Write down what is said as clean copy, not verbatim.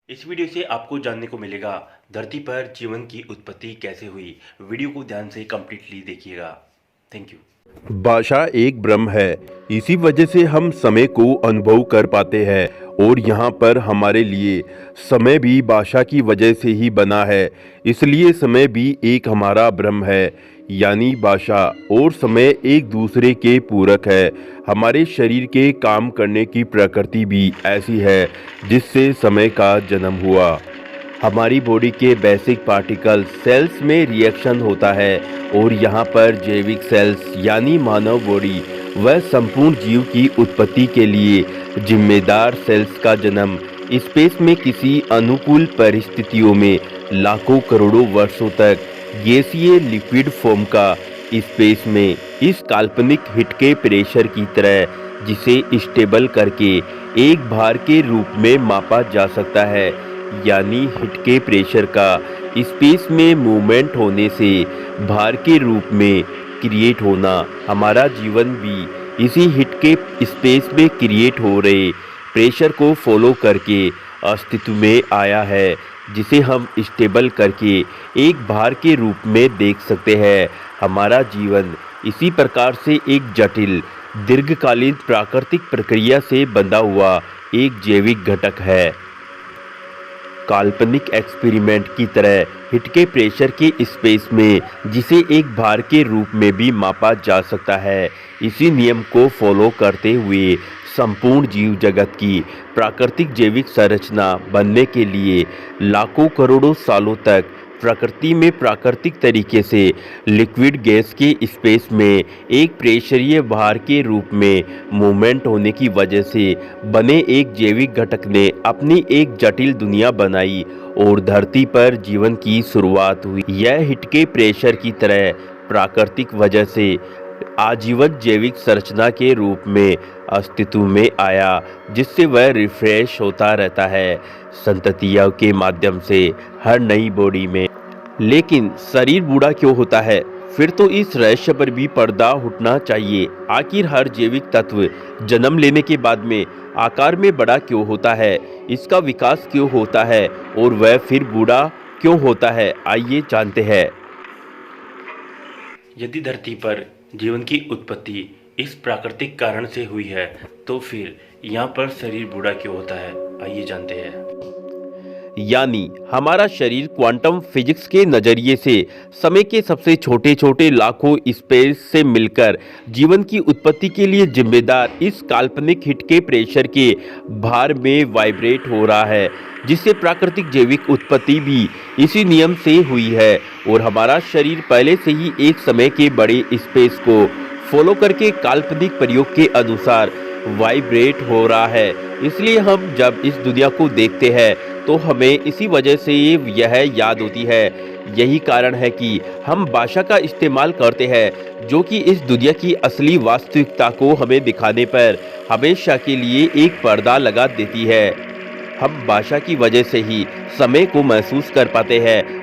इस वीडियो से आपको जानने को मिलेगा धरती पर जीवन की उत्पत्ति कैसे हुई। वीडियो को ध्यान से कंप्लीटली देखिएगा। Thank you. भाषा एक ब्रह्म है, इसी वजह से हम समय को अनुभव कर पाते हैं और यहाँ पर हमारे लिए समय भी भाषा की वजह से ही बना है। इसलिए समय भी एक हमारा ब्रह्म है, यानी भाषा और समय एक दूसरे के पूरक है। हमारे शरीर के काम करने की प्रकृति भी ऐसी है जिससे समय का जन्म हुआ। हमारी बॉडी के बेसिक पार्टिकल सेल्स में रिएक्शन होता है और यहाँ पर जैविक सेल्स यानी मानव बॉडी व संपूर्ण जीव की उत्पत्ति के लिए जिम्मेदार सेल्स का जन्म स्पेस में किसी अनुकूल परिस्थितियों में लाखों करोड़ों वर्षों तक गैसीय लिक्विड फॉर्म का स्पेस में इस काल्पनिक हिट के प्रेशर की तरह जिसे स्टेबल करके एक भार के रूप में मापा जा सकता है, यानी हिट के प्रेशर का स्पेस में मूवमेंट होने से भार के रूप में क्रिएट होना। हमारा जीवन भी इसी हिट के स्पेस में क्रिएट हो रहे प्रेशर को फॉलो करके अस्तित्व में आया है, जिसे हम स्टेबल करके एक भार के रूप में देख सकते हैं। हमारा जीवन इसी प्रकार से एक जटिल दीर्घकालीन प्राकृतिक प्रक्रिया से बंधा हुआ एक जैविक घटक है। काल्पनिक एक्सपेरिमेंट की तरह हिट के प्रेशर के स्पेस में जिसे एक भार के रूप में भी मापा जा सकता है। इसी नियम को फॉलो करते हुए संपूर्ण जीव जगत की प्राकृतिक जैविक संरचना बनने के लिए लाखों करोड़ों सालों तक प्रकृति में प्राकृतिक तरीके से लिक्विड गैस के स्पेस में एक प्रेशरीय भार के रूप में मूवमेंट होने की वजह से बने एक जैविक घटक ने अपनी एक जटिल दुनिया बनाई और धरती पर जीवन की शुरुआत हुई। यह हिट के प्रेशर की तरह प्राकृतिक वजह से आजीवन जैविक संरचना के रूप में अस्तित्व में आया, जिससे वह रिफ्रेश होता रहता है संततियों के माध्यम से हर नई बॉडी में। लेकिन शरीर बूढ़ा क्यों होता है? फिर तो इस रहस्य पर भी पर्दा उठना चाहिए। आखिर हर जैविक तत्व जन्म लेने के बाद में आकार में बड़ा क्यों होता है? इसका विकास क्यों होता है और वह फिर बूढ़ा क्यों होता है? आइए जानते हैं। यदि धरती पर जीवन की उत्पत्ति इस प्राकृतिक कारण से हुई है तो फिर यहाँ पर शरीर बूढ़ा क्यों होता है? आइए जानते हैं। यानी हमारा शरीर क्वांटम फिजिक्स के नज़रिए से समय के सबसे छोटे छोटे लाखों स्पेस से मिलकर जीवन की उत्पत्ति के लिए जिम्मेदार इस काल्पनिक हिट के प्रेशर के भार में वाइब्रेट हो रहा है, जिससे प्राकृतिक जैविक उत्पत्ति भी इसी नियम से हुई है। और हमारा शरीर पहले से ही एक समय के बड़े स्पेस को फॉलो करके काल्पनिक प्रयोग के अनुसार वाइब्रेट हो रहा है। इसलिए हम जब इस दुनिया को देखते हैं तो हमें इसी वजह से यह याद होती है। यही कारण है कि हम भाषा का इस्तेमाल करते हैं, जो कि इस दुनिया की असली वास्तविकता को हमें दिखाने पर हमेशा के लिए एक पर्दा लगा देती है। हम भाषा की वजह से ही समय को महसूस कर पाते हैं